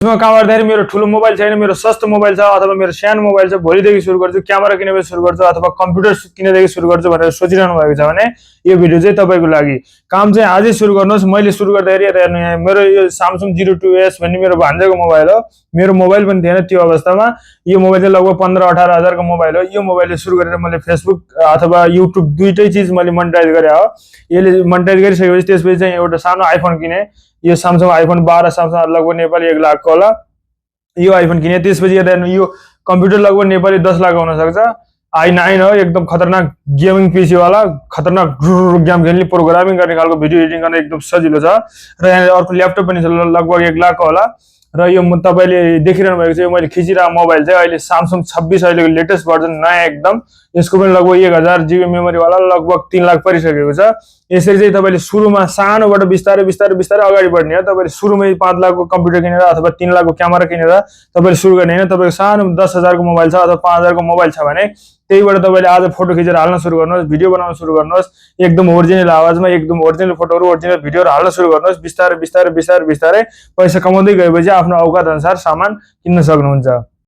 काम गर्दाखेरि मेरो ठुलो मोबाइल छैन, मेरो सस्तो मोबाइल छ अथवा मेरो सानो मोबाइल छ, भोलिदेखि सुरु गर्छु, क्यामेरा किनेपछि सुरु गर्छु अथवा कम्प्युटर किनेदेखि सुरु गर्छु भनेर सोचिरहनु भएको छ भने यो भिडियो चाहिँ तपाईको लागि। काम चाहिँ आजै सुरु गर्नुहोस्। मैले सुरु गर्दाखेरि यता हेर्नु, यहाँ मेरो यो Samsung J02s भन्ने मेरो भान्जाको मोबाइल हो। मेरो मोबाइल पनि थिएन त्यो अवस्थामा। यो मोबाइल चाहिँ लगभग 15-18 हजारको मोबाइल हो। यो मोबाइलले सुरु गरेर मैले फेसबुक अथवा युट्युब दुईटै चीज मैले मोनेटाइज गरे हो। यसले मोनेटाइज गरिसकेपछि त्यसपछि चाहिँ एउटा सानो आइफोन किने। यो Samsung iPhone 12 Samsung लगभग नेपाली 1 लाख को होला। यो आइफोन किने। त्यसपछि यता हेर्नु, यो कम्प्युटर लगभग नेपाली 10 लाख हुन सक्छ। i9 हो, एकदम खतरनाक गेमिङ पीसी वाला, खतरनाक गेम खेल्ने, प्रोग्रामिङ गर्ने खालको, भिडियो एडिटिङ गर्न एकदम सजिलो छ। र यहाँ अर्को ल्यापटप पनि छ, लगभग 1 लाख को होला। र यो तपाईले देखिरहनु भएको छ, यो मैले खिचिरहेको मोबाइल चाहिँ अहिले Samsung 26 अहिलेको लेटेस्ट भर्जन, नयाँ एकदम। यसको पनि लगभग 1000 GB मेमोरी वाला, लगभग 3 लाख परिसकेको छ। यसरी चाहिँ तपाईले सुरुमा सानोबाट बिस्तारै बिस्तारै बिस्तारै अगाडि बढ्ने हो। तपाईले सुरुमै 5 लाख को कम्प्युटर किनेर अथवा 3 लाख को क्यामेरा किनेर तपाईले सुरु गर्ने हैन। तपाईको सानो 10,000 को मोबाइल छ अथवा 5,000 को मोबाइल छ भने त्यहीबाट तपाईले आज फोटो खिचेर हाल्न सुरु गर्नुहोस्, भिडियो बनाउन सुरु गर्नुहोस्। एकदम ओरिजिनल आवाजमा एकदम ओरिजिनल फोटोहरु, ओरिजिनल भिडियोहरु हाल्न सुरु गर्नुहोस्। बिस्तारै बिस्तारै बिस्तारै बिस्तारै पैसा कमाउँदै गएपछि आफ्नो औकात अनुसार सामान किन्न सक्नुहुन्छ।